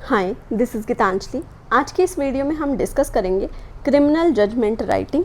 Hi, this is Geetanjali. आज के इस वीडियो में हम डिस्कस करेंगे क्रिमिनल जजमेंट राइटिंग।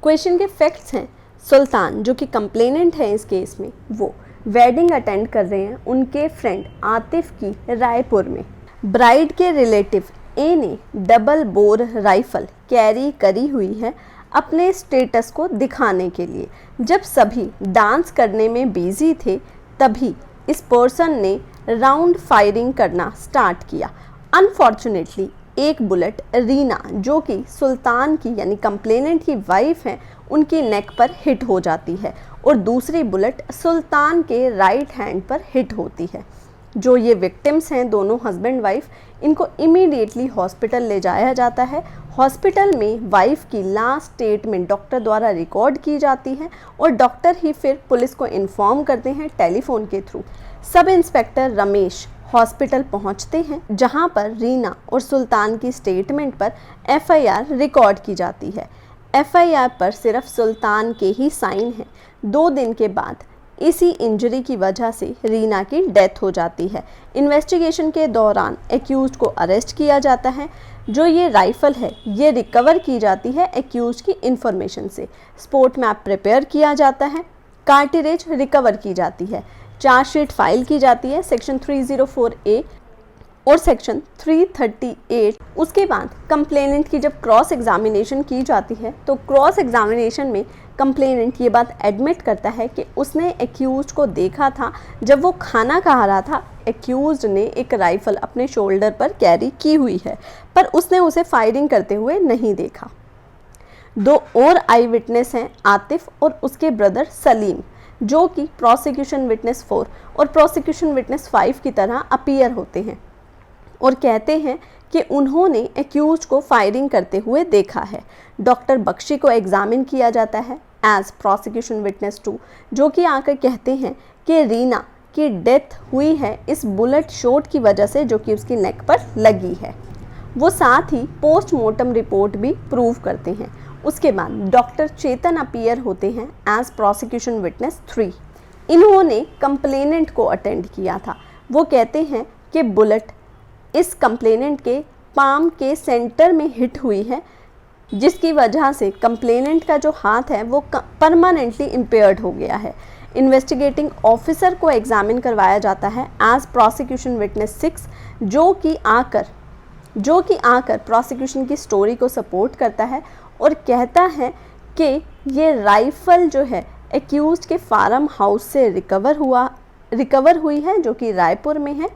क्वेश्चन के फैक्ट्स हैं, सुल्तान जो कि कंप्लेनेंट है इस केस में, वो वेडिंग अटेंड कर रहे हैं उनके फ्रेंड आतिफ की रायपुर में। ब्राइड के रिलेटिव ए ने डबल बोर राइफल कैरी करी हुई है अपने स्टेटस को दिखाने के लिए। जब सभी डांस करने में बिजी थे तभी इस पर्सन ने राउंड फायरिंग करना स्टार्ट किया। अनफॉर्चुनेटली एक बुलेट रीना जो कि सुल्तान की यानी कंप्लेनेंट की वाइफ है उनकी नेक पर हिट हो जाती है और दूसरी बुलेट सुल्तान के राइट हैंड पर हिट होती है। जो ये विक्टिम्स हैं दोनों हस्बैंड वाइफ, इनको इमीडिएटली हॉस्पिटल ले जाया जाता है। हॉस्पिटल में वाइफ की लास्ट स्टेटमेंट डॉक्टर द्वारा रिकॉर्ड की जाती है और डॉक्टर ही फिर पुलिस को इन्फॉर्म करते हैं टेलीफोन के through. Sub inspector Ramesh hospital पहुंचते हैं जहां पर रीना और सुल्तान की स्टेटमेंट पर एफआईआर रिकॉर्ड की जाती है। एफआईआर पर सिर्फ सुल्तान के ही साइन हैं। 2 दिन के बाद इसी इंजरी की वजह से रीना की डेथ हो जाती है। इन्वेस्टिगेशन के दौरान एक्यूज्ड को अरेस्ट किया जाता है। जो ये राइफल है ये रिकवर की जाती है एक्यूज्ड की इंफॉर्मेशन से। स्पोर्ट मैप प्रिपेयर किया जाता है, कार्टिरेज रिकवर की जाती है, चार्जशीट फाइल की जाती है सेक्शन 304A और सेक्शन 338। उसके बाद कंप्लेनेंट की जब क्रॉस एग्जामिनेशन की जाती है तो क्रॉस एग्जामिनेशन में कंप्लेनेंट ये बात एडमिट करता है कि उसने एक्यूज्ड को देखा था जब वो खाना खा रहा था। एक्यूज्ड ने एक राइफल अपने शोल्डर पर कैरी की हुई है पर उसने उसे फायरिंग करते हुए नहीं देखा। 2 और आई विटनेस हैं, आतिफ और उसके ब्रदर सलीम, जो कि प्रोसिक्यूशन विटनेस 4 और प्रोसिक्यूशन विटनेस 5 की तरह अपीयर होते हैं और कहते हैं कि उन्होंने एक्यूज्ड को फायरिंग करते हुए देखा है। डॉक्टर बख्शी को एग्जामिन किया जाता है एज प्रोसिक्यूशन विटनेस 2, जो कि आकर कहते हैं कि रीना की डेथ हुई है इस बुलेट शॉट की वजह से जो कि उसकी नेक पर लगी है। वो साथ ही पोस्टमार्टम रिपोर्ट भी प्रूव करते हैं। उसके बाद डॉक्टर चेतन अपीयर होते हैं एज प्रोसिक्यूशन विटनेस 3। इन्होंने कंप्लेनेंट को अटेंड किया था। वो कहते हैं कि बुलेट इस कंप्लेनेंट के पाम के सेंटर में हिट हुई है जिसकी वजह से कंप्लेनेंट का जो हाथ है वो परमानेंटली इम्पेयर्ड हो गया है। इन्वेस्टिगेटिंग ऑफिसर को एग्जामिन करवाया जाता है एज प्रोसिक्यूशन विटनेस 6, जो कि आकर प्रोसिक्यूशन की स्टोरी को सपोर्ट करता है और कहता है कि ये राइफल जो है एक्यूज्ड के फार्म हाउस से रिकवर हुई है जो कि रायपुर में है,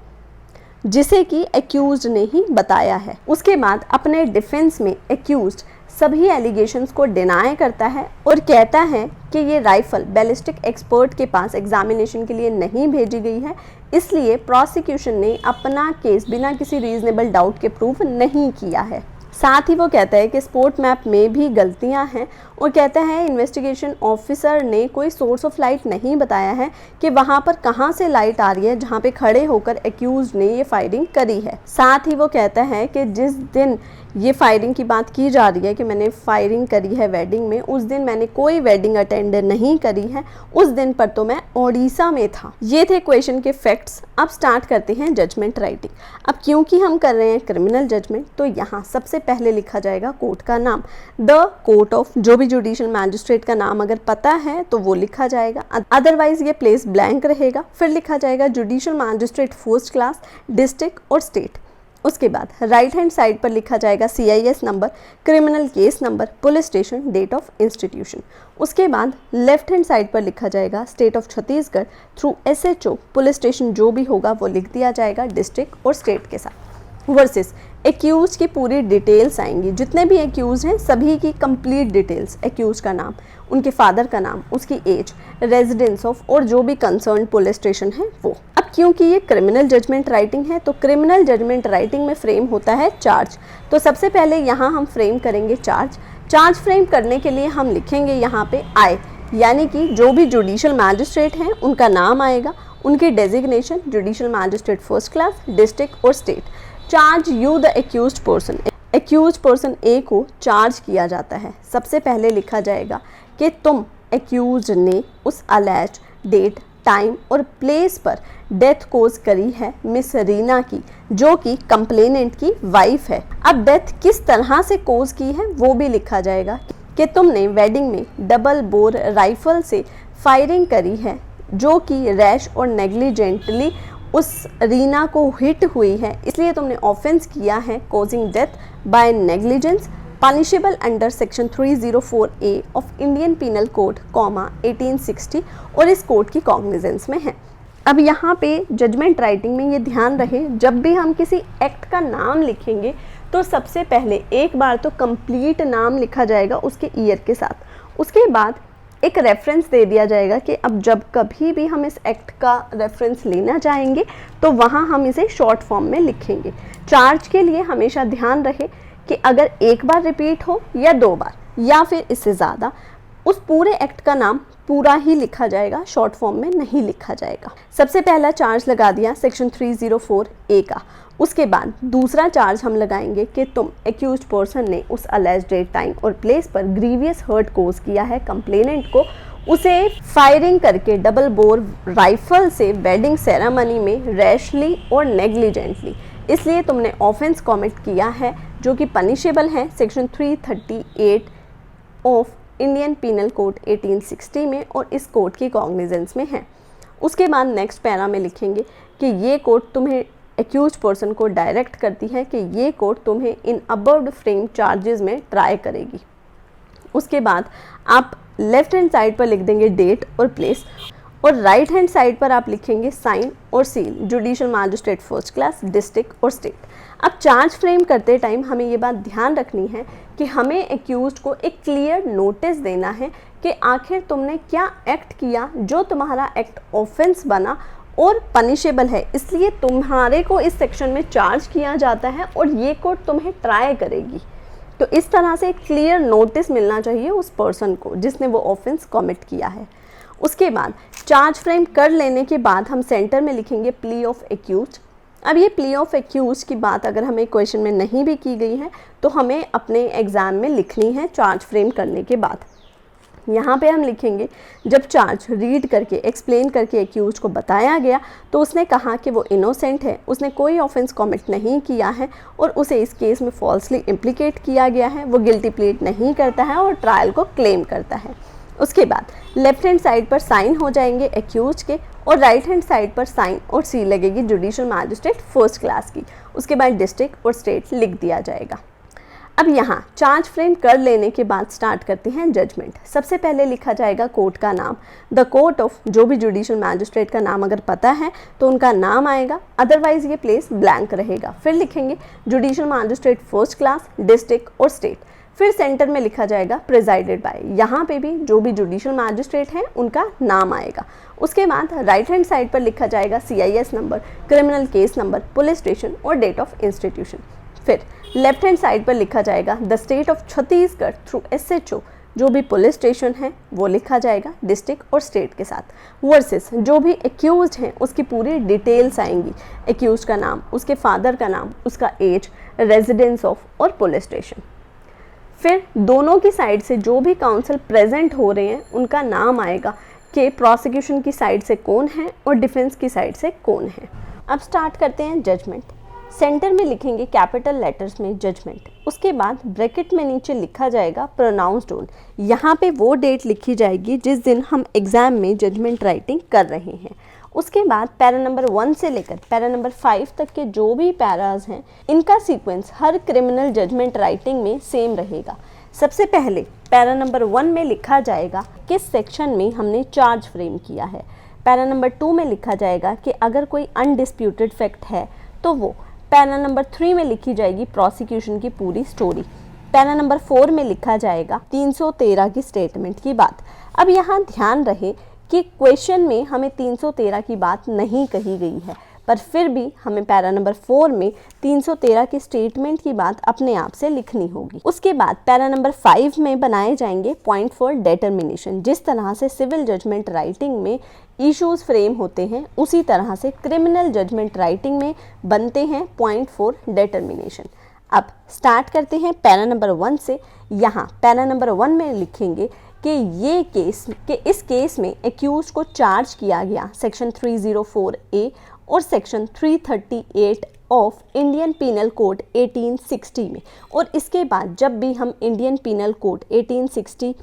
जिसे कि एक्यूज्ड ने ही बताया है। उसके बाद अपने डिफेंस में एक्यूज्ड सभी एलिगेशंस को डिनाई करता है और कहता है कि ये राइफल बैलिस्टिक एक्सपर्ट के पास एग्जामिनेशन के लिए नहीं भेजी गई है, इसलिए प्रोसिक्यूशन ने अपना केस बिना किसी रीजनेबल डाउट के प्रूव नहीं किया है। साथ ही वो कहता है कि स्पोर्ट मैप में भी गलतियां हैं और कहता है इन्वेस्टिगेशन ऑफिसर ने कोई सोर्स ऑफ लाइट नहीं बताया है कि वहां पर कहां से लाइट आ रही है जहां पे खड़े होकर एक्यूज्ड ने ये फायरिंग करी है। साथ ही वो कहता है कि जिस दिन ये फायरिंग की बात की जा रही है कि मैंने फायरिंग करी है वेडिंग में, उस दिन मैंने कोई वेडिंग अटेंड नहीं करी है, उस दिन पर तो मैं ओडिशा में था। ये थे क्वेश्चन के फैक्ट्स। अब स्टार्ट करते हैं जजमेंट राइटिंग। अब क्योंकि हम कर रहे हैं क्रिमिनल जजमेंट तो यहाँ सबसे पहले लिखा जाएगा कोर्ट का नाम, द कोर्ट ऑफ, जो भी जुडिशियल मैजिस्ट्रेट का नाम अगर पता है तो वो लिखा जाएगा, अदरवाइज ये प्लेस ब्लैंक रहेगा। फिर लिखा जाएगा judicial magistrate first class, district और स्टेट। उसके बाद राइट हैंड साइड पर लिखा जाएगा CIS number, criminal case number, police station, date of institution. उसके बाद लेफ्ट हैंड साइड पर लिखा जाएगा state of Chhattisgarh through SHO, police station जो भी होगा वो लिख दिया जाएगा डिस्ट्रिक्ट और स्टेट के साथ। वर्सेस एक्यूज की पूरी डिटेल्स आएंगी, जितने भी एक्यूज हैं सभी की कंप्लीट डिटेल्स, एक्यूज का नाम, उनके फादर का नाम, उसकी एज, रेजिडेंस ऑफ और जो भी कंसर्न पुलिस स्टेशन है वो। अब क्योंकि ये क्रिमिनल जजमेंट राइटिंग है तो क्रिमिनल जजमेंट राइटिंग में फ्रेम होता है चार्ज। तो सबसे पहले यहाँ हम फ्रेम करेंगे चार्ज फ्रेम करने के लिए हम लिखेंगे यहाँ पे आई, यानी कि जो भी जुडिशियल मैजिस्ट्रेट हैं उनका नाम आएगा, उनकी designation judicial magistrate first class, district और state. Charge you the accused person, accused person A को चार्ज किया जाता है। सबसे पहले लिखा जाएगा कि तुम एक्यूज्ड ने उस अलेज्ड डेट, टाइम और प्लेस पर डेथ कोज करी है मिस रीना की, जो कि कंप्लेनेंट की वाइफ है। अब डेथ किस तरह से कोज की है वो भी लिखा जाएगा कि तुमने वेडिंग में डबल बोर राइफल से फायरिंग करी है, जो कि रैश और नेग्लिजेंटली उस रीना को हिट हुई है, इसलिए तुमने ऑफेंस किया है causing death by negligence, punishable under section 304A of Indian penal code, 1860 और इस कोड की कॉग्निजेंस में है। अब यहाँ पे जजमेंट राइटिंग में ये ध्यान रहे, जब भी हम किसी एक्ट का नाम लिखेंगे तो सबसे पहले एक बार तो कंप्लीट नाम लिखा जाएगा उसके ईयर के साथ, उसके बाद एक रेफरेंस दे दिया जाएगा कि अब जब कभी भी हम इस एक्ट का रेफरेंस लेना चाहेंगे तो वहाँ हम इसे शॉर्ट फॉर्म में लिखेंगे। चार्ज के लिए हमेशा ध्यान रहे कि अगर एक बार रिपीट हो या 2 बार या फिर इससे ज़्यादा, उस पूरे एक्ट का नाम पूरा ही लिखा जाएगा, शॉर्ट फॉर्म में नहीं लिखा जाएगा। सबसे पहला चार्ज लगा दिया सेक्शन 304A का, उसके बाद दूसरा चार्ज हम लगाएंगे कि तुम एक्यूज्ड पर्सन ने उस अलेज्ड डेट, टाइम और प्लेस पर ग्रीवियस हर्ट कोज किया है कंप्लेनेंट को, उसे फायरिंग करके डबल बोर राइफल से वेडिंग सेरेमनी में रैशली और नेग्लिजेंटली, इसलिए तुमने ऑफेंस कॉमिट किया है जो कि पनिशेबल है section 338 of Indian penal code 1860 में और इस कोड की कॉग्निजेंस में है। उसके बाद नेक्स्ट पैरा में लिखेंगे कि ये कोड तुम्हें एक्यूज्ड पर्सन को डायरेक्ट करती है कि ये कोड तुम्हें इन अबव फ्रेम चार्जेस में ट्राई करेगी। उसके बाद आप लेफ्ट हैंड साइड पर लिख देंगे डेट और प्लेस और राइट हैंड साइड पर आप लिखेंगे साइन और seal, judicial magistrate first class, district और स्टेट। अब चार्ज फ्रेम करते टाइम हमें ये बात ध्यान रखनी है कि हमें एक्यूज्ड को एक क्लियर नोटिस देना है कि आखिर तुमने क्या एक्ट किया जो तुम्हारा एक्ट ऑफेंस बना और पनिशेबल है, इसलिए तुम्हारे को इस सेक्शन में चार्ज किया जाता है और ये कोर्ट तुम्हें ट्राई करेगी। तो इस तरह से क्लियर नोटिस मिलना चाहिए उस पर्सन को जिसने वो ऑफेंस कमिट किया है। उसके बाद चार्ज फ्रेम कर लेने के बाद हम सेंटर में लिखेंगे प्ली ऑफ एक्यूज्ड। अब ये प्ली ऑफ एक्यूज्ड की बात अगर हमें क्वेश्चन में नहीं भी की गई है तो हमें अपने एग्जाम में लिखनी है चार्ज फ्रेम करने के बाद। यहाँ पे हम लिखेंगे जब चार्ज रीड करके एक्सप्लेन करके एक्यूज्ड को बताया गया तो उसने कहा कि वो इनोसेंट है, उसने कोई ऑफेंस कमिट नहीं किया है और उसे इस केस में फॉल्सली इम्प्लीकेट किया गया है, वो गिल्टी प्लीड नहीं करता है और ट्रायल को क्लेम करता है। उसके बाद लेफ्ट हैंड साइड पर साइन हो जाएंगे एक्यूज्ड के और राइट हैंड साइड पर साइन और सील लगेगी जुडिशियल मैजिस्ट्रेट फर्स्ट क्लास की। उसके बाद डिस्ट्रिक्ट और स्टेट लिख दिया जाएगा। अब यहाँ चार्ज फ्रेम कर लेने के बाद स्टार्ट करते हैं जजमेंट। सबसे पहले लिखा जाएगा कोर्ट का नाम, द कोर्ट ऑफ, जो भी जुडिशियल मैजिस्ट्रेट का नाम अगर पता है तो उनका नाम आएगा, अदरवाइज ये प्लेस ब्लैंक रहेगा। फिर लिखेंगे judicial magistrate first class, district और स्टेट। फिर सेंटर में लिखा जाएगा प्रिजाइडेड बाय, यहाँ पे भी जो भी जुडिशियल मैजिस्ट्रेट हैं उनका नाम आएगा। उसके बाद राइट हैंड साइड पर लिखा जाएगा CIS number, criminal case number, police station और डेट ऑफ इंस्टीट्यूशन। फिर लेफ्ट हैंड साइड पर लिखा जाएगा the state of Chhattisgarh through SHO, जो भी पुलिस स्टेशन है वो लिखा जाएगा डिस्ट्रिक्ट और स्टेट के साथ, वर्सेस जो भी एक्यूज्ड हैं उसकी पूरी डिटेल्स आएंगी, एक्यूज्ड का नाम, उसके फादर का नाम, उसका एज, रेजिडेंस ऑफ और पुलिस स्टेशन। फिर दोनों की साइड से जो भी काउंसिल प्रेजेंट हो रहे हैं उनका नाम आएगा कि प्रोसिक्यूशन की साइड से कौन है और डिफेंस की साइड से कौन है। अब स्टार्ट करते हैं जजमेंट। सेंटर में लिखेंगे कैपिटल लेटर्स में जजमेंट। उसके बाद ब्रैकेट में नीचे लिखा जाएगा प्रोनाउंस्ड ऑन, यहाँ पे वो डेट लिखी जाएगी जिस दिन हम एग्जाम में जजमेंट राइटिंग कर रहे हैं। उसके बाद पैरा नंबर 1 से लेकर पैरा नंबर 5 तक के जो भी पैराज हैं इनका सीक्वेंस हर क्रिमिनल जजमेंट राइटिंग में सेम रहेगा। सबसे पहले पैरा नंबर 1 में लिखा जाएगा किस सेक्शन में हमने चार्ज फ्रेम किया है। पैरा नंबर 2 में लिखा जाएगा कि अगर कोई अनडिस्प्यूटेड फैक्ट है तो वो। पैरा नंबर 3 में लिखी जाएगी प्रोसिक्यूशन की पूरी स्टोरी। पैरा नंबर 4 में लिखा जाएगा 313 की स्टेटमेंट की बात। अब यहाँ ध्यान रहे कि क्वेश्चन में हमें 313 की बात नहीं कही गई है, पर फिर भी हमें पैरा नंबर 4 में 313 की स्टेटमेंट की बात अपने आप से लिखनी होगी। उसके बाद पैरा नंबर 5 में बनाए जाएंगे पॉइंट फॉर डिटर्मिनेशन। जिस तरह से सिविल जजमेंट राइटिंग में इश्यूज फ्रेम होते हैं उसी तरह से क्रिमिनल जजमेंट राइटिंग में बनते हैं पॉइंट फॉर डिटर्मिनेशन। अब स्टार्ट करते हैं पैरा नंबर 1 से। यहाँ पैरा नंबर 1 में लिखेंगे कि इस केस में एक्यूज को चार्ज किया गया सेक्शन 304A और section 338 of Indian penal code 1860 में। और इसके बाद जब भी हम इंडियन पीनल कोड 1860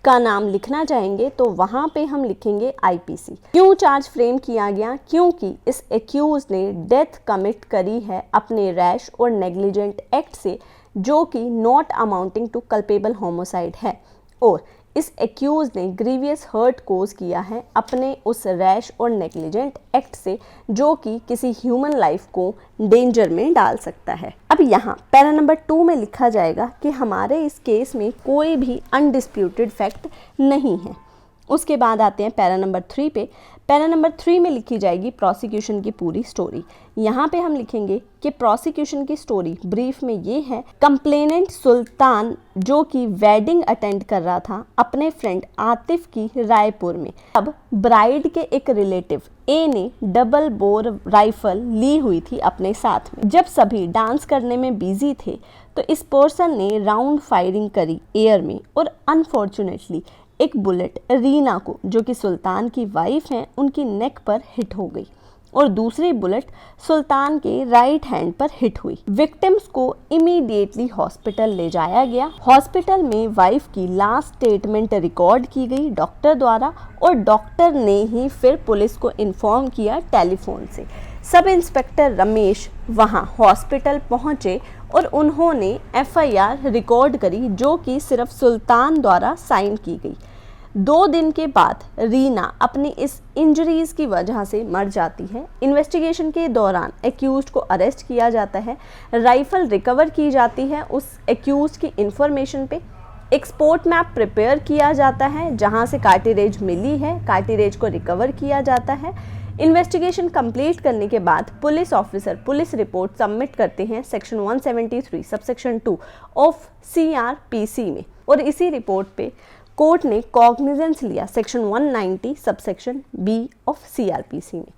का नाम लिखना चाहेंगे तो वहाँ पे हम लिखेंगे IPC। क्यों चार्ज फ्रेम किया गया? क्योंकि इस एक्यूज ने डेथ कमिट करी है अपने रैश और नेग्लिजेंट एक्ट से, जो कि not amounting to culpable homicide है, और इस एक्यूज ने ग्रीवियस हर्ट कोज किया है अपने उस रैश और नेग्लिजेंट एक्ट से, जो कि किसी ह्यूमन लाइफ को डेंजर में डाल सकता है। अब यहाँ पैरा नंबर 2 में लिखा जाएगा कि हमारे इस केस में कोई भी अनडिस्प्यूटेड फैक्ट नहीं है। उसके बाद आते हैं पैरा नंबर 3 पे। पैरा नंबर 3 में लिखी जाएगी प्रोसिक्यूशन की पूरी स्टोरी। यहाँ पे हम लिखेंगे कि प्रोसिक्यूशन की स्टोरी ब्रीफ में ये है, कंप्लेनेंट सुल्तान जो कि वेडिंग अटेंड कर रहा था अपने फ्रेंड आतिफ की रायपुर में। अब ब्राइड के एक रिलेटिव ए ने डबल बोर राइफल ली हुई थी अपने साथ में। जब सभी डांस करने में बिजी थे तो इस पर्सन ने राउंड फायरिंग करी एयर में, और अनफॉर्चुनेटली एक बुलेट रीना को, जो कि सुल्तान की वाइफ हैं, उनकी नेक पर हिट हो गई और दूसरी बुलेट सुल्तान के राइट हैंड पर हिट हुई। विक्टिम्स को इमीडिएटली हॉस्पिटल ले जाया गया। हॉस्पिटल में वाइफ की लास्ट स्टेटमेंट रिकॉर्ड की गई डॉक्टर द्वारा, और डॉक्टर ने ही फिर पुलिस को इन्फॉर्म किया टेलीफोन से। सब इंस्पेक्टर रमेश वहां हॉस्पिटल पहुंचे और उन्होंने FIR रिकॉर्ड करी, जो कि सिर्फ सुल्तान द्वारा साइन की गई। 2 दिन के बाद रीना अपनी इस इंजरीज की वजह से मर जाती है। इन्वेस्टिगेशन के दौरान एक्यूज्ड को अरेस्ट किया जाता है, राइफल रिकवर की जाती है उस एक्यूज्ड की इंफॉर्मेशन पे। एक स्पॉट मैप प्रिपेयर किया जाता है जहां से कार्टिलेज मिली है, कार्टिलेज को रिकवर किया जाता है। इन्वेस्टिगेशन कंप्लीट करने के बाद police officer police report submit करते हैं सेक्शन 173 सबसेक्शन 2 ऑफ CRPC में, और इसी रिपोर्ट पे कोर्ट ने कॉग्निजेंस लिया section 190 subsection B of CRPC में।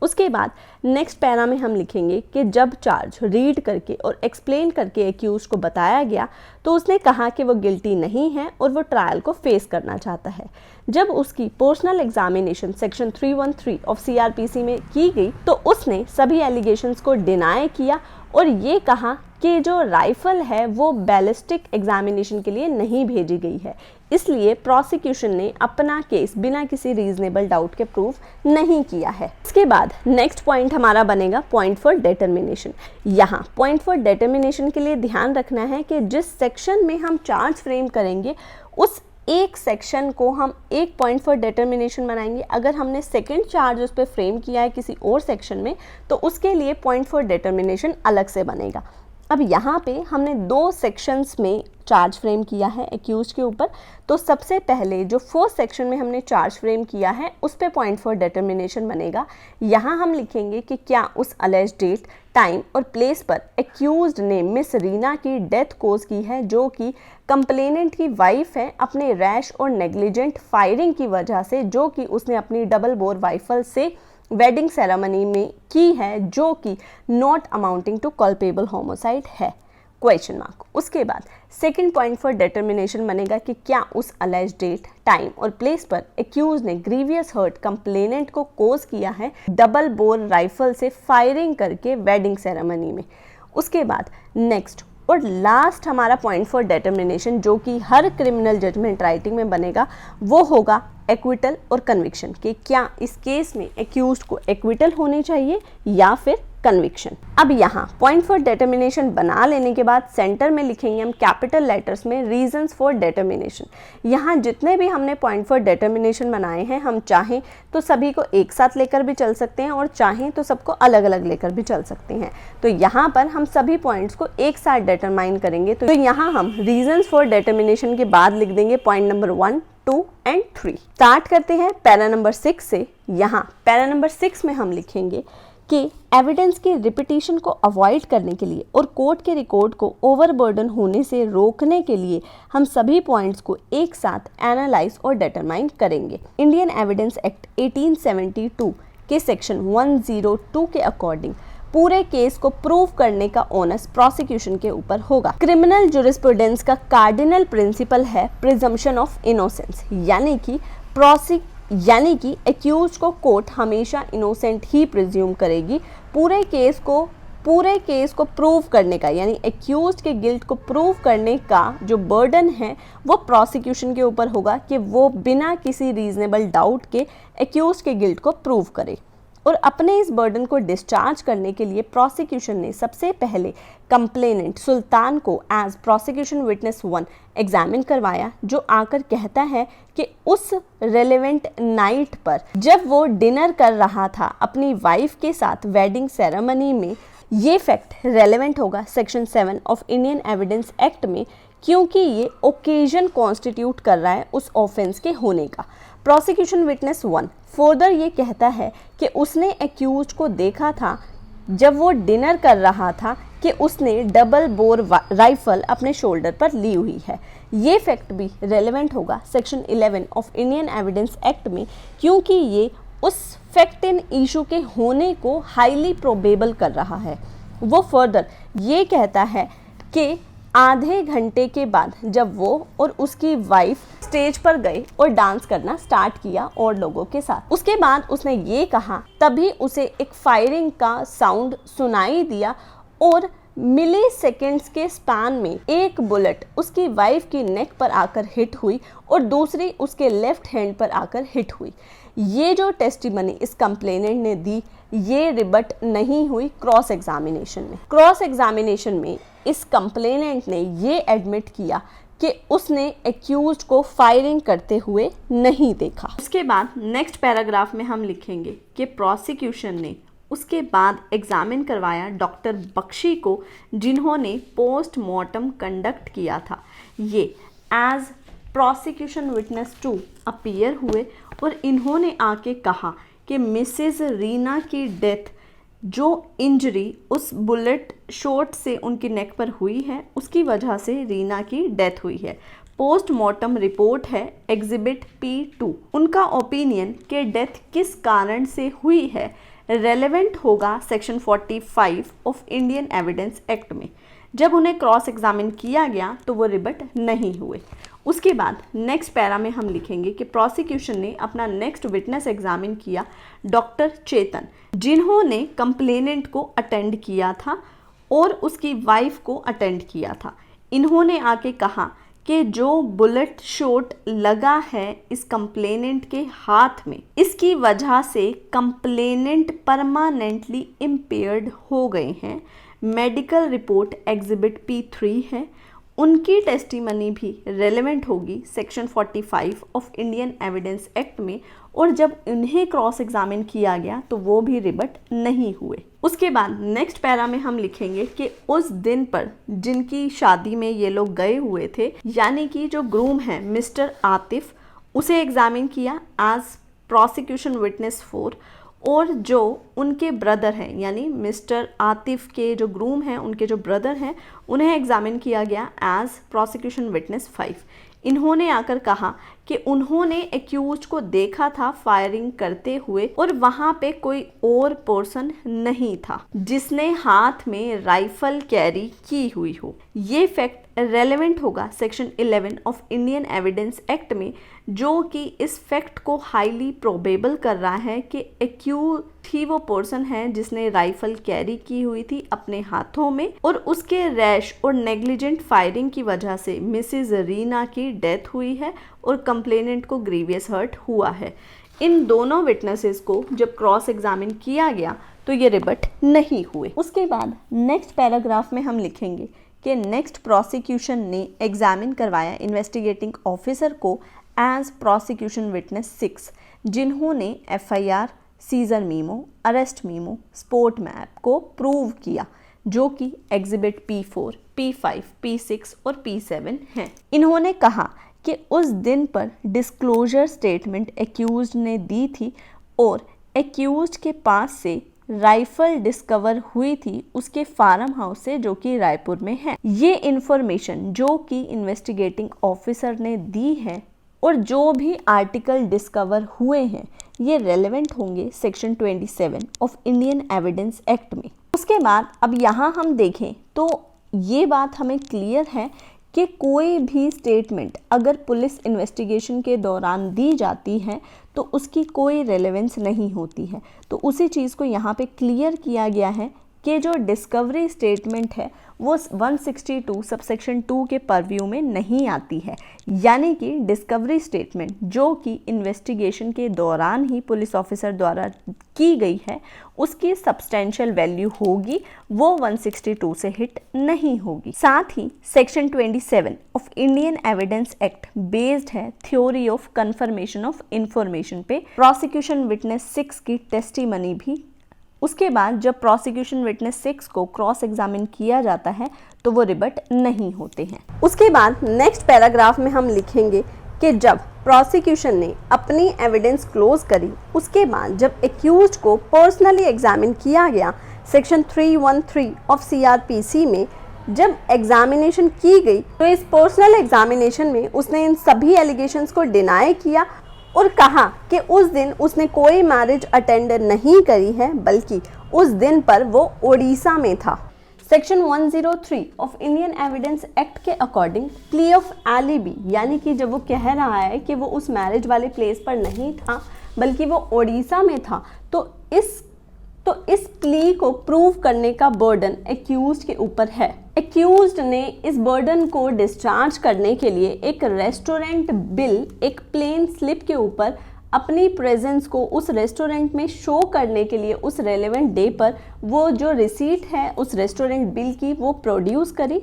उसके बाद नेक्स्ट पैरा में हम लिखेंगे कि जब चार्ज रीड करके और एक्सप्लेन करके एक्यूज को बताया गया तो उसने कहा कि वो गिल्टी नहीं है और वो ट्रायल को फेस करना चाहता है। जब उसकी personal examination section 313 of CRPC में की गई तो उसने सभी एलिगेशंस को डिनाई किया और ये कहा कि जो राइफल है वो बैलिस्टिक एग्जामिनेशन के लिए नहीं भेजी गई है, इसलिए प्रोसिक्यूशन ने अपना केस बिना किसी रीजनेबल डाउट के प्रूफ नहीं किया है। इसके बाद नेक्स्ट पॉइंट हमारा बनेगा पॉइंट फॉर डिटर्मिनेशन। यहाँ पॉइंट फॉर डिटर्मिनेशन के लिए ध्यान रखना है कि जिस सेक्शन में हम चार्ज फ्रेम करेंगे उस एक सेक्शन को हम एक पॉइंट फॉर डिटर्मिनेशन बनाएंगे। अगर हमने सेकंड चार्ज उस पर फ्रेम किया है किसी और सेक्शन में तो उसके लिए पॉइंट फॉर डिटर्मिनेशन अलग से बनेगा। अब यहाँ पे हमने 2 सेक्शंस में चार्ज फ्रेम किया है एक्यूज के ऊपर, तो सबसे पहले जो 4th सेक्शन में हमने चार्ज फ्रेम किया है उस पे पॉइंट फॉर डिटर्मिनेशन बनेगा। यहाँ हम लिखेंगे कि क्या उस अलेज डेट, टाइम और प्लेस पर एक्यूज्ड ने मिस रीना की डेथ कोज की है, जो कि कंप्लेनेंट की वाइफ है, अपने रैश और नेग्लिजेंट फायरिंग की वजह से, जो कि उसने अपनी डबल बोर राइफल से वेडिंग सेरेमनी में की है, जो कि not amounting to culpable homicide है, क्वेश्चन मार्क। उसके बाद सेकंड पॉइंट फॉर डिटर्मिनेशन बनेगा कि क्या उस अलेज डेट, टाइम और प्लेस पर एक्यूज ने ग्रीवियस हर्ट कंप्लेनेंट को कोज किया है डबल बोर राइफल से फायरिंग करके वेडिंग सेरेमनी में। उसके बाद नेक्स्ट और लास्ट हमारा पॉइंट फॉर डिटर्मिनेशन जो कि हर क्रिमिनल जजमेंट राइटिंग में बनेगा वो होगा एक्विटल और कन्विक्शन, कि क्या इस केस में एक्यूज्ड को एक्विटल होनी चाहिए या फिर कन्विक्शन। अब यहाँ पॉइंट फॉर डिटर्मिनेशन बना लेने के बाद सेंटर में लिखेंगे हम कैपिटल लेटर्स में रीजंस फॉर डिटर्मिनेशन। यहाँ जितने भी हमने पॉइंट फॉर डिटर्मिनेशन बनाए हैं हम चाहें तो सभी को एक साथ लेकर भी चल सकते हैं और चाहें तो सबको अलग अलग लेकर भी चल सकते हैं। तो यहाँ पर हम सभी पॉइंट्स को एक साथ डिटरमाइन करेंगे। तो यहाँ हम रीजंस फॉर डिटर्मिनेशन के बाद लिख देंगे पॉइंट नंबर 1, 2 एंड 3। स्टार्ट करते हैं पैरा नंबर 6 से। यहाँ पैरा नंबर 6 में हम लिखेंगे कि एविडेंस की रिपीटिशन को अवॉइड करने के लिए और कोर्ट के रिकॉर्ड को ओवरबर्डन होने से रोकने के लिए हम सभी पॉइंट्स को एक साथ एनालाइज और डिटरमाइन करेंगे। इंडियन एविडेंस एक्ट 1872 के सेक्शन 102 के अकॉर्डिंग पूरे केस को प्रूव करने का ओनस प्रोसिक्यूशन के ऊपर होगा। क्रिमिनल ज्यूरिस्प्रूडेंस का कार्डिनल प्रिंसिपल है प्रिजम्पशन ऑफ इनोसेंस, यानी कि एक्यूज को कोर्ट हमेशा इनोसेंट ही प्रिज्यूम करेगी। पूरे केस को प्रूव करने का, यानी एक्यूज के गिल्ट को प्रूव करने का जो बर्डन है वो प्रोसिक्यूशन के ऊपर होगा कि वो बिना किसी रीजनेबल डाउट के एक्यूज के गिल्ट को प्रूव करे। और अपने इस बर्डन को डिस्चार्ज करने के लिए प्रोसिक्यूशन ने सबसे पहले कंप्लेनेंट सुल्तान को एज प्रोसिक्यूशन विटनेस 1 एग्जामिन करवाया, जो आकर कहता है कि उस रेलेवेंट नाइट पर जब वो डिनर कर रहा था अपनी वाइफ के साथ वेडिंग सेरेमनी में, ये फैक्ट रेलेवेंट होगा section 7 of Indian evidence act में, क्योंकि ये ओकेजन कॉन्स्टिट्यूट कर रहा है उस ऑफेंस के होने का। प्रोसिक्यूशन विटनेस 1 फर्दर ये कहता है कि उसने एक्यूज को देखा था जब वो डिनर कर रहा था कि उसने डबल बोर राइफल अपने शोल्डर पर ली हुई है। ये फैक्ट भी रेलेवेंट होगा section 11 of Indian evidence act में, क्योंकि ये उस फैक्ट इन इशू के होने को हाईली प्रोबेबल कर रहा है। वो फर्दर ये कहता है कि आधे घंटे के बाद जब वो और उसकी वाइफ स्टेज पर गए और डांस करना स्टार्ट किया और लोगों के साथ, उसके बाद उसने ये कहा तभी उसे एक फायरिंग का साउंड सुनाई दिया और मिली सेकेंड्स के स्पैन में एक बुलेट उसकी वाइफ की नेक पर आकर हिट हुई और दूसरी उसके लेफ्ट हैंड पर आकर हिट हुई। ये जो टेस्टिमनी इस कंप्लेनेंट ने दी ये रिबट नहीं हुई क्रॉस एग्जामिनेशन में इस कंप्लेनेंट ने ये एडमिट किया कि उसने एक्यूज्ड को फायरिंग करते हुए नहीं देखा। उसके बाद नेक्स्ट पैराग्राफ में हम लिखेंगे कि प्रोसिक्यूशन ने उसके बाद एग्जामिन करवाया डॉक्टर बख्शी को, जिन्होंने पोस्टमार्टम कंडक्ट किया था। ये एज प्रोसिक्यूशन विटनेस 2 अपीयर हुए और इन्होंने आके कहा कि मिसेस रीना की डेथ, जो इंजरी उस बुलेट शॉट से उनकी नेक पर हुई है, उसकी वजह से रीना की डेथ हुई है। पोस्टमार्टम रिपोर्ट है एग्जिबिट P2। उनका ओपिनियन कि डेथ किस कारण से हुई है रेलेवेंट होगा section 45 of Indian evidence act में। जब उन्हें क्रॉस एग्जामिन किया गया तो वो रिबट नहीं हुए। उसके बाद नेक्स्ट पैरा में हम लिखेंगे कि प्रोसिक्यूशन ने अपना नेक्स्ट विटनेस एग्जामिन किया डॉक्टर चेतन, जिन्होंने कंप्लेनेंट को अटेंड किया था और उसकी वाइफ को अटेंड किया था। इन्होंने आके कहा कि जो बुलेट शॉट लगा है इस कंप्लेनेंट के हाथ में, इसकी वजह से कंप्लेनेंट परमानेंटली इम्पेयर्ड हो गए हैं। मेडिकल रिपोर्ट एग्जिबिट P3 है। उनकी टेस्टिमनी भी रेलेवेंट होगी section 45 of Indian evidence act में, और जब उन्हें क्रॉस एग्जामिन किया गया तो वो भी रिबट नहीं हुए। उसके बाद नेक्स्ट पैरा में हम लिखेंगे कि उस दिन पर जिनकी शादी में ये लोग गए हुए थे, यानी कि जो ग्रूम है मिस्टर आतिफ, उसे एग्जामिन किया एज प्रोसिक्यूशन विटनेस 4, और जो उनके ब्रदर हैं यानी मिस्टर आतिफ के जो ग्रूम हैं उनके जो ब्रदर हैं उन्हें एग्जामिन किया गया एज प्रोसिक्यूशन विटनेस 5। इन्होंने आकर कहा कि उन्होंने एक्यूज्ड को देखा था फायरिंग करते हुए और वहां पे कोई और पर्सन नहीं था जिसने हाथ में राइफल कैरी की हुई हो। ये फैक्ट रेलेवेंट होगा section 11 of Indian evidence act में, जो कि इस फैक्ट को हाईली प्रोबेबल कर रहा है कि एक्यूज ही वो पर्सन है जिसने राइफल कैरी की हुई थी अपने हाथों में, और उसके रैश और नेग्लिजेंट फायरिंग की वजह से मिसेस रीना की डेथ हुई है और कंप्लेनेंट को ग्रीवियस हर्ट हुआ है। इन दोनों विटनेसेस को जब क्रॉस एग्जामिन किया गया तो ये रिबट नहीं हुए। उसके बाद नेक्स्ट पैराग्राफ में हम लिखेंगे कि नेक्स्ट प्रोसिक्यूशन ने एग्जामिन करवाया इन्वेस्टिगेटिंग ऑफिसर को एज प्रोसिक्यूशन विटनेस 6, जिन्होंने FIR, seizure memo, arrest memo, spot map को प्रूव किया, जो कि एग्जिबिट P4, P5, P6 और P7 हैं। इन्होंने कहा कि उस दिन पर डिस्क्लोजर स्टेटमेंट एक्यूज्ड ने दी थी और एक्यूज्ड के पास से राइफल डिस्कवर हुई थी उसके फार्म हाउस से, जो कि रायपुर में है। ये इंफॉर्मेशन जो कि इन्वेस्टिगेटिंग ऑफिसर ने दी है और जो भी आर्टिकल डिस्कवर हुए हैं ये रेलेवेंट होंगे section 27 of Indian evidence act में। उसके बाद अब यहाँ हम देखें तो ये बात हमें क्लियर है कि कोई भी स्टेटमेंट अगर पुलिस इन्वेस्टिगेशन के दौरान दी जाती है तो उसकी कोई रेलेवेंस नहीं होती है। तो उसी चीज़ को यहाँ पे क्लियर किया गया है कि जो डिस्कवरी स्टेटमेंट है वो 162 सबसेक्शन 2 के परव्यू में नहीं आती है, यानी कि डिस्कवरी स्टेटमेंट जो कि इन्वेस्टिगेशन के दौरान ही पुलिस ऑफिसर द्वारा की गई है उसकी सब्सटेंशियल वैल्यू होगी, वो 162 से हिट नहीं होगी। साथ ही section 27 of Indian evidence act based है theory of confirmation of information पे। प्रोसिक्यूशन विटनेस 6 की टेस्टिमनी भी उसके बाद जब प्रोसिक्यूशन विटनेस 6 को क्रॉस एग्जामिन किया जाता है तो वो रिबट नहीं होते हैं। उसके बाद नेक्स्ट पैराग्राफ में हम लिखेंगे कि जब प्रोसिक्यूशन ने अपनी एविडेंस क्लोज करी उसके बाद जब एक्यूज्ड को पर्सनली एग्जामिन किया गया, सेक्शन 313 ऑफ CRPC में जब एग्जामिनेशन की गई तो इस पर्सनल एग्जामिनेशन में उसने इन सभी एलिगेशंस को डिनाई किया और कहा कि उस दिन उसने कोई मैरिज अटेंड नहीं करी है, बल्कि उस दिन पर वो ओडिशा में था। Section 103 of Indian evidence act के अकॉर्डिंग प्ली ऑफ एलिबी, यानी कि जब वो कह रहा है कि वो उस मैरिज वाले प्लेस पर नहीं था बल्कि वो ओडिशा में था, तो इस प्ली को प्रूव करने का बर्डन एक्यूज्ड के ऊपर है। एक्यूज्ड ने इस बर्डन को डिस्चार्ज करने के लिए एक रेस्टोरेंट बिल, एक प्लेन स्लिप के ऊपर अपनी प्रेजेंस को उस रेस्टोरेंट में शो करने के लिए उस रेलेवेंट डे पर वो जो रिसीट है उस रेस्टोरेंट बिल की वो प्रोड्यूस करी।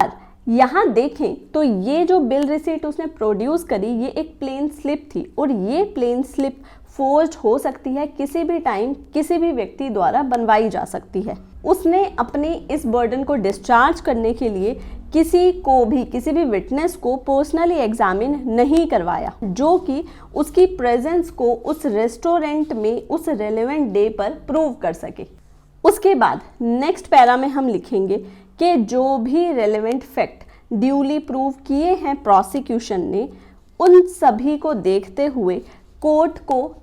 यहाँ देखें तो ये जो बिल रिसीट उसने प्रोड्यूस करी ये एक प्लेन स्लिप थी और ये प्लेन स्लिप फोर्ज्ड हो सकती है, किसी भी टाइम किसी भी व्यक्ति द्वारा बनवाई जा सकती है। उसने अपनी इस बर्डन को डिस्चार्ज करने के लिए किसी भी विटनेस को पर्सनली एग्जामिन नहीं करवाया जो कि उसकी प्रेजेंस को उस रेस्टोरेंट में उस रेलेवेंट डे पर प्रूव कर सके। उसके बाद नेक्स्ट पैरा में हम लिखेंगे कि जो भी रेलेवेंट फैक्ट ड्यूली प्रूव किए हैं प्रोसिक्यूशन ने, उन सभी को देखते हुए कोर्ट को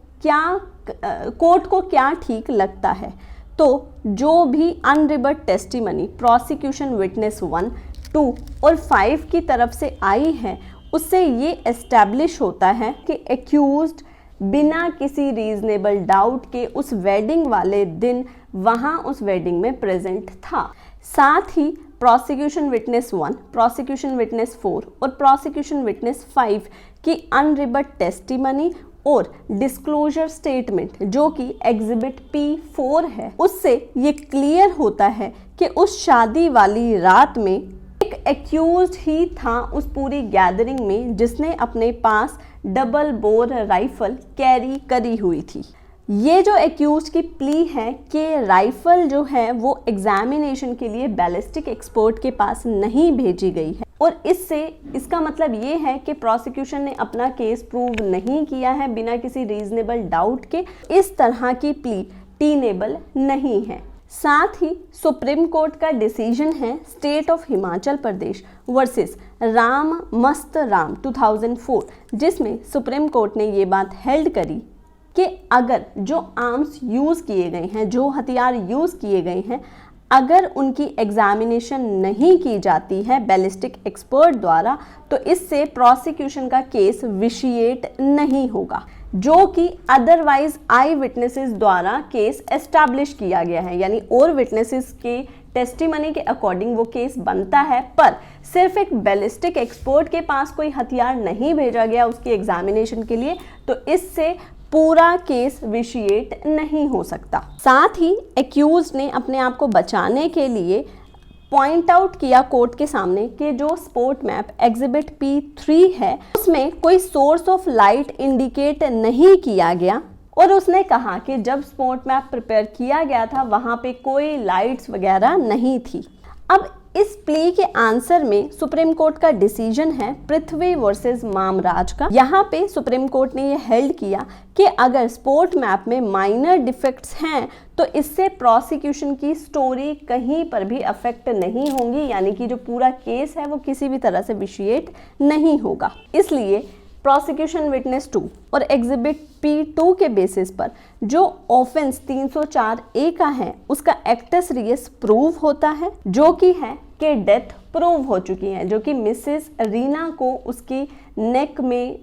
क्या ठीक लगता है। तो जो भी अनरिबट टेस्टिमनी प्रोसिक्यूशन विटनेस 1, 2 और 5 की तरफ से आई है उससे ये एस्टैब्लिश होता है कि एक्यूज्ड बिना किसी रीजनेबल डाउट के उस वेडिंग वाले दिन वहाँ उस वेडिंग में प्रेजेंट था। साथ ही प्रोसिक्यूशन विटनेस 1, प्रोसिक्यूशन विटनेस 4 और प्रोसिक्यूशन विटनेस 5 की अनरिबट टेस्टिमनी और डिस्क्लोजर स्टेटमेंट जो कि एग्जिबिट P4 है, उससे ये क्लियर होता है कि उस शादी वाली रात में एक एक्यूज्ड ही था उस पूरी गैदरिंग में जिसने अपने पास डबल बोर राइफल कैरी करी हुई थी। ये जो एक्यूज्ड की प्ली है कि राइफल जो है वो एग्जामिनेशन के लिए बैलिस्टिक एक्सपर्ट के पास नहीं भेजी गई है और इसका मतलब ये है कि प्रोसिक्यूशन ने अपना केस प्रूव नहीं किया है बिना किसी रीजनेबल डाउट के। इस तरह की प्ली टीनेबल नहीं है। साथ ही सुप्रीम कोर्ट का डिसीजन है state of Himachal Pradesh versus Ram मस्त राम 2004, जिसमें सुप्रीम कोर्ट ने ये बात हेल्ड करी कि अगर जो आर्म्स यूज़ किए गए हैं, जो हथियार यूज़ किए गए हैं, अगर उनकी एग्जामिनेशन नहीं की जाती है बैलिस्टिक एक्सपर्ट द्वारा तो इससे प्रोसिक्यूशन का केस विशिएट नहीं होगा, जो कि अदरवाइज आई विटनेसेस द्वारा केस एस्टैब्लिश किया गया है। यानी और विटनेसेस के टेस्टिमनी के अकॉर्डिंग वो केस बनता है, पर सिर्फ एक बैलिस्टिक एक्सपर्ट के पास कोई हथियार नहीं भेजा गया उसकी एग्जामिनेशन के लिए, तो इससे पूरा केस विशिएट नहीं हो सकता। साथ ही एक्यूज्ड ने अपने आप को बचाने के लिए पॉइंट आउट किया कोर्ट के सामने कि जो स्पोर्ट मैप एग्जिबिट P3 है उसमें कोई सोर्स ऑफ लाइट इंडिकेट नहीं किया गया और उसने कहा कि जब स्पोर्ट मैप प्रिपेयर किया गया था वहाँ पे कोई लाइट्स वगैरह नहीं थी। अब इस प्ले के आंसर में सुप्रीम कोर्ट का डिसीजन है पृथ्वी वर्सेस मामराज का। यहाँ पे सुप्रीम कोर्ट ने ये हेल्ड किया कि अगर स्पोर्ट मैप में माइनर डिफेक्ट्स हैं तो इससे प्रोसिक्यूशन की स्टोरी कहीं पर भी अफेक्ट नहीं होंगी, यानी कि जो पूरा केस है वो किसी भी तरह से विशिएट नहीं होगा। इसलिए प्रोसिक्यूशन विटनेस 2 और एग्जिबिट P2 के बेसिस पर जो ऑफेंस 304A का है उसका एक्टस रियस प्रूव होता है, जो कि है कि डेथ प्रूव हो चुकी है, जो कि मिसेस रीना को उसकी नेक में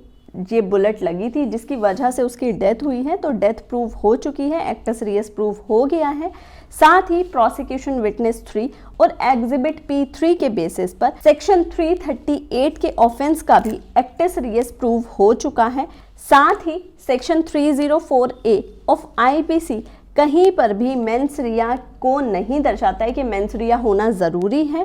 ये बुलेट लगी थी जिसकी वजह से उसकी डेथ हुई है, तो डेथ प्रूव हो चुकी है, एक्टस रियस प्रूव हो गया है। साथ ही प्रोसिक्यूशन विटनेस 3 और एग्जिबिट P3 के बेसिस पर सेक्शन 338 के ऑफेंस का भी एक्टस रियस प्रूव हो चुका है। साथ ही सेक्शन 304A ऑफ IPC कहीं पर भी मेंस रिया को नहीं दर्शाता है कि मेंस रिया होना ज़रूरी है,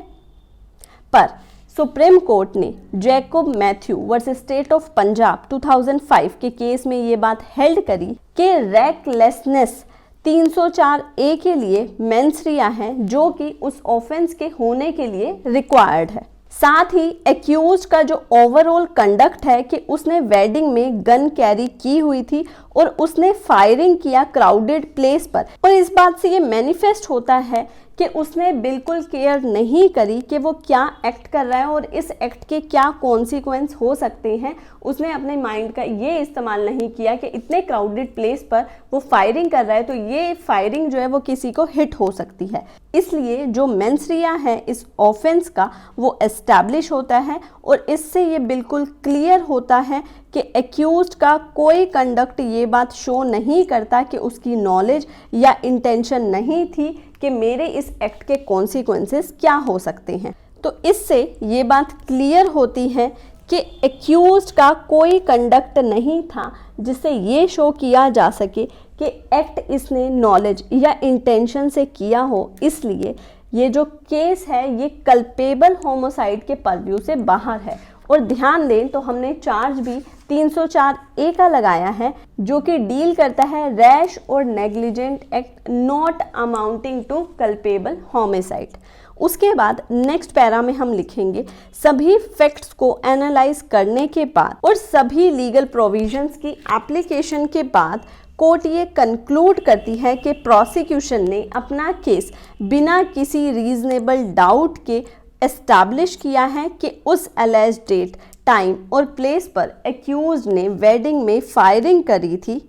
पर सुप्रीम कोर्ट ने Jacob Matthew versus state of Punjab 2005 के केस में ये बात हेल्ड करी कि रेकलेसनेस 304A के लिए मेंस रिया है, जो कि उस ऑफेंस के होने के लिए रिक्वायर्ड है। साथ ही एक्यूज्ड का जो ओवरऑल कंडक्ट है कि उसने वेडिंग में गन कैरी की हुई थी और उसने फायरिंग किया क्राउडेड प्लेस पर, और इस बात से ये मैनिफेस्ट होता है कि उसने बिल्कुल केयर नहीं करी कि वो क्या एक्ट कर रहा है और इस एक्ट के क्या कॉन्सिक्वेंस हो सकते हैं। उसने अपने माइंड का ये इस्तेमाल नहीं किया कि इतने क्राउडेड प्लेस पर वो फायरिंग कर रहा है तो ये फायरिंग जो है वो किसी को हिट हो सकती है। इसलिए जो मेंस रिया है इस ऑफेंस का वो एस्टैब्लिश होता है और इससे ये बिल्कुल क्लियर होता है कि एक्यूज्ड का कोई कंडक्ट ये बात शो नहीं करता कि उसकी नॉलेज या इंटेंशन नहीं थी कि मेरे इस एक्ट के कॉन्सिक्वेंसेस क्या हो सकते हैं। तो इससे ये बात क्लियर होती है कि एक्यूज्ड का कोई कंडक्ट नहीं था जिससे ये शो किया जा सके कि एक्ट इसने नॉलेज या इंटेंशन से किया हो। इसलिए ये जो केस है ये कल्पेबल होमोसाइड के परव्यू से बाहर है। और ध्यान दें तो हमने चार्ज भी 304A का लगाया है, जो कि डील करता है रैश और negligent act not amounting to culpable homicide. उसके बाद नेक्स्ट पैरा में हम लिखेंगे सभी फैक्ट्स को एनालाइज करने के बाद और सभी लीगल प्रोविजंस की एप्लीकेशन के बाद कोर्ट ये कंक्लूड करती है कि प्रोसिक्यूशन ने अपना केस बिना किसी रीजनेबल डाउट के एस्टैब्लिश किया है कि उस एलेज्ड डेट, टाइम और प्लेस पर एक्यूज्ड ने वेडिंग में फायरिंग करी थी,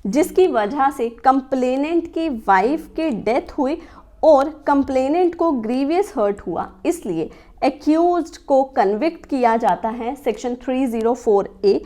जिसकी वजह से कंप्लेनेंट की वाइफ की डेथ हुई और कंप्लेनेंट को ग्रीवियस हर्ट हुआ। इसलिए एक्यूज्ड को कन्विक्ट किया जाता है सेक्शन 304A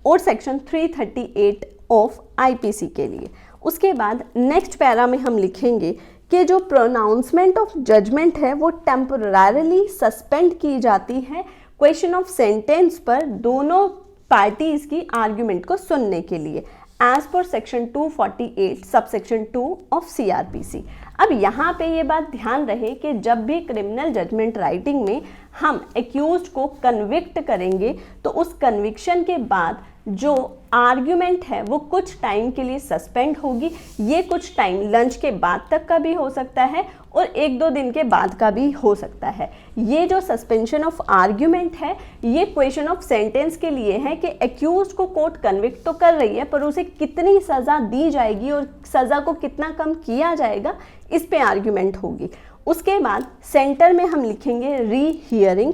और सेक्शन 338 ऑफ IPC के लिए। उसके बाद नेक्स्ट पैरा में हम लिखेंगे कि जो प्रोनाउंसमेंट ऑफ जजमेंट है वो टेम्पोररीली सस्पेंड की जाती है क्वेश्चन ऑफ सेंटेंस पर दोनों पार्टीज की आर्ग्यूमेंट को सुनने के लिए, as per section 248 subsection 2 of CRPC। अब यहाँ पे ये बात ध्यान रहे कि जब भी क्रिमिनल जजमेंट राइटिंग में हम एक्यूज्ड को कन्विक्ट करेंगे तो उस कन्विक्शन के बाद जो आर्ग्यूमेंट है वो कुछ टाइम के लिए सस्पेंड होगी। ये कुछ टाइम लंच के बाद तक का भी हो सकता है और 1-2 दिन के बाद का भी हो सकता है। ये जो सस्पेंशन ऑफ आर्ग्यूमेंट है ये क्वेश्चन ऑफ सेंटेंस के लिए है कि एक्यूज्ड को कोर्ट कन्विक्ट तो कर रही है पर उसे कितनी सज़ा दी जाएगी और सज़ा को कितना कम किया जाएगा, इस पे आर्ग्यूमेंट होगी। उसके बाद सेंटर में हम लिखेंगे रीहियरिंग।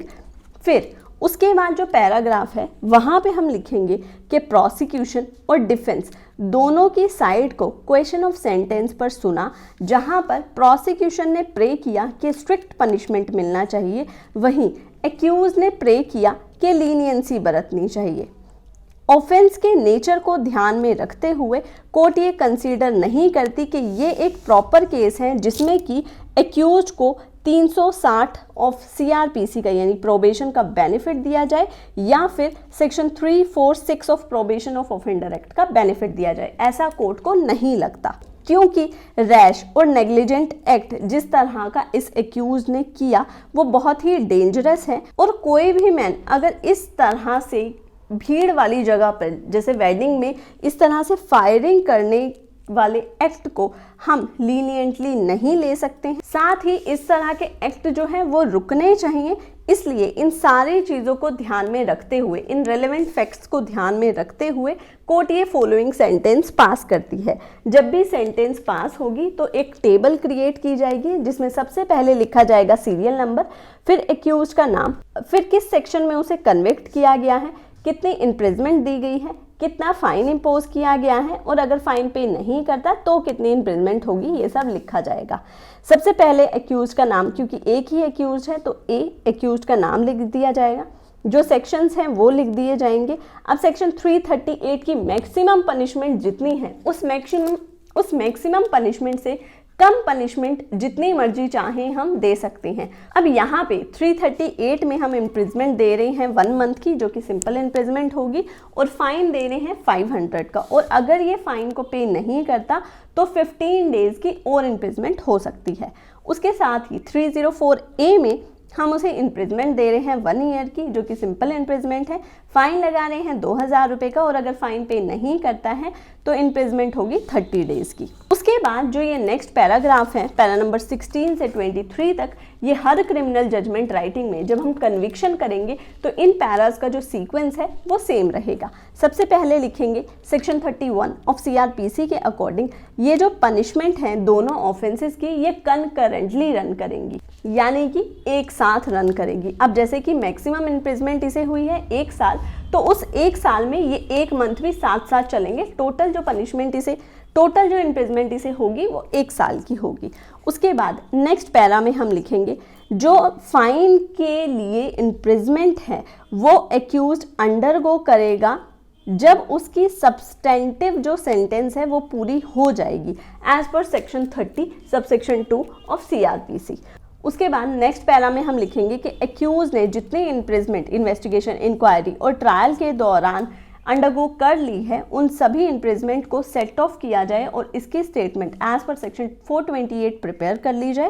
फिर उसके बाद जो पैराग्राफ है वहाँ पे हम लिखेंगे कि प्रोसिक्यूशन और डिफेंस दोनों की साइड को क्वेश्चन ऑफ सेंटेंस पर सुना, जहाँ पर प्रोसिक्यूशन ने प्रे किया कि स्ट्रिक्ट पनिशमेंट मिलना चाहिए, वहीं एक्यूज ने प्रे किया कि लीनियंसी बरतनी चाहिए। ऑफेंस के नेचर को ध्यान में रखते हुए कोर्ट ये कंसीडर नहीं करती कि ये एक प्रॉपर केस है जिसमें कि एक्यूज को 360 ऑफ CRPC का यानी प्रोबेशन का बेनिफिट दिया जाए या फिर section 346 of probation of offender act का बेनिफिट दिया जाए। ऐसा कोर्ट को नहीं लगता, क्योंकि रैश और नेग्लिजेंट एक्ट जिस तरह का इस एक्यूज ने किया वो बहुत ही डेंजरस है और कोई भी मैन अगर इस तरह से भीड़ वाली जगह पर जैसे वेडिंग में इस तरह से फायरिंग करने वाले एक्ट को हम लीनियंटली नहीं ले सकते हैं। साथ ही इस तरह के एक्ट जो हैं वो रुकने चाहिए। इसलिए इन सारी चीज़ों को ध्यान में रखते हुए, इन रेलेवेंट फैक्ट्स को ध्यान में रखते हुए कोर्ट ये फॉलोइंग सेंटेंस पास करती है। जब भी सेंटेंस पास होगी तो एक टेबल क्रिएट की जाएगी जिसमें सबसे पहले लिखा जाएगा सीरियल नंबर, फिर एक्यूज का नाम, फिर किस सेक्शन में उसे कन्विक्ट किया गया है, कितनी इम्प्रिजमेंट दी गई है, कितना फाइन इम्पोज किया गया है और अगर फाइन पे नहीं करता तो कितनी इम्प्रिजमेंट होगी, ये सब लिखा जाएगा। सबसे पहले एक्यूज का नाम, क्योंकि एक ही एक्यूज है तो ए एक्यूज का नाम लिख दिया जाएगा, जो सेक्शंस हैं वो लिख दिए जाएंगे। अब सेक्शन 338 की मैक्सिमम पनिशमेंट जितनी है उस मैक्सिमम पनिशमेंट से कम पनिशमेंट जितनी मर्जी चाहें हम दे सकते हैं। अब यहाँ पे 338 में हम इम्प्रिजमेंट दे रहे हैं 1 मंथ की, जो कि सिंपल इम्प्रिजमेंट होगी, और फाइन दे रहे हैं 500 का, और अगर ये फाइन को पे नहीं करता तो 15 डेज की और इम्प्रिजमेंट हो सकती है। उसके साथ ही 304A में हम उसे इम्प्रिजमेंट दे रहे हैं 1 ईयर की, जो कि सिंपल इम्प्रिजमेंट है, फाइन लगा रहे हैं 2000 रुपये का, और अगर फाइन पे नहीं करता है तो इम्प्रिजमेंट होगी 30 डेज की। उसके बाद जो ये नेक्स्ट पैराग्राफ है, पैरा नंबर 16 से 23 तक, ये हर क्रिमिनल जजमेंट राइटिंग में जब हम कन्विक्शन करेंगे तो इन पैराज का जो सीक्वेंस है वो सेम रहेगा। सबसे पहले लिखेंगे सेक्शन 31 ऑफ CRPC के अकॉर्डिंग ये जो पनिशमेंट है दोनों ऑफेंसेस की, ये कंकरेंटली रन करेंगी, यानी कि एक साथ रन करेगी। अब जैसे कि मैक्सिमम इम्प्रिजमेंट इसे हुई है 1 साल, तो उस 1 साल में ये 1 मंथ भी साथ साथ चलेंगे। टोटल जो इम्प्रिजमेंट इसे होगी वो 1 साल की होगी। उसके बाद नेक्स्ट पैरा में हम लिखेंगे जो फाइन के लिए इम्प्रिजमेंट है वो एक्यूज्ड अंडरगो करेगा जब उसकी सब्सटेंटिव जो सेंटेंस है वो पूरी हो जाएगी, as per section 30 subsection 2 of CRPC। उसके बाद नेक्स्ट पैरा में हम लिखेंगे कि एक्यूज ने जितने इम्प्रिजमेंट इन्वेस्टिगेशन, इंक्वायरी और ट्रायल के दौरान अंडरगो कर ली है उन सभी इम्प्रिजमेंट को सेट ऑफ किया जाए और इसकी statement as per section 428 prepare कर ली जाए।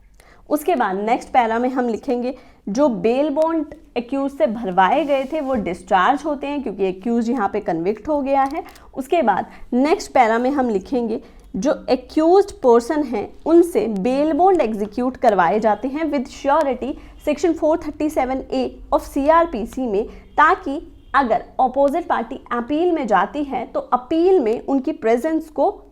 उसके बाद नेक्स्ट पैरा में हम लिखेंगे जो बेल बॉन्ड एक्यूज से भरवाए गए थे वो डिस्चार्ज होते हैं, क्योंकि एक्यूज यहाँ पे कन्विक्ट हो गया है। उसके बाद नेक्स्ट पैरा में हम लिखेंगे जो एक्यूज्ड पर्सन हैं उनसे बेल बॉन्ड एग्जीक्यूट करवाए जाते हैं with surety section 437A of CRPC में, ताकि अगर अपोजिट पार्टी अपील में जाती है तो अपील में उनकी प्रेजेंस को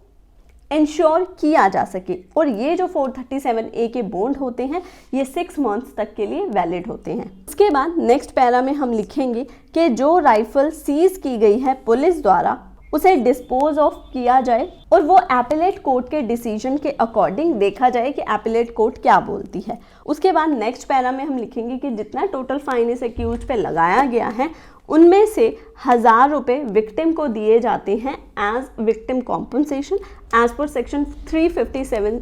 इंश्योर किया जा सके। और ये जो 437A के बॉन्ड होते हैं ये 6 मंथ्स तक के लिए वैलिड होते हैं। उसके बाद नेक्स्ट पैरा में हम लिखेंगे कि जो राइफल सीज की गई है पुलिस द्वारा उसे डिस्पोज ऑफ किया जाए और वो एपेलेट कोर्ट के डिसीजन के अकॉर्डिंग देखा जाए कि एपेलेट कोर्ट क्या बोलती है। उसके बाद नेक्स्ट पैरा में हम लिखेंगे कि जितना टोटल फाइन इस एक्यूज पे लगाया गया है उनमें से 1000 रुपये विक्टिम को दिए जाते हैं as victim compensation as per section 357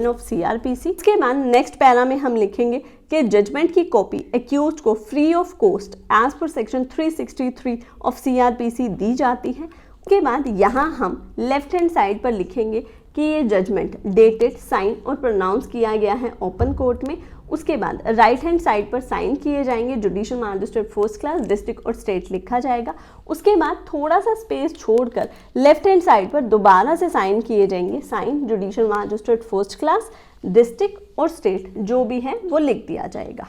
of CRPC। इसके बाद नेक्स्ट पैरा में हम लिखेंगे कि जजमेंट की कॉपी एक्यूज को free of cost as per section 363 of CRPC दी जाती है। उसके बाद यहाँ हम लेफ्ट हैंड साइड पर लिखेंगे कि ये जजमेंट डेटेड, साइन और प्रोनाउंस किया गया है ओपन कोर्ट में। उसके बाद राइट हैंड साइड पर साइन किए जाएंगे, judicial magistrate first class, district और स्टेट लिखा जाएगा। उसके बाद थोड़ा सा स्पेस छोड़कर लेफ्ट हैंड साइड पर दोबारा से साइन किए जाएंगे, sign judicial magistrate first class, district और स्टेट जो भी है वो लिख दिया जाएगा।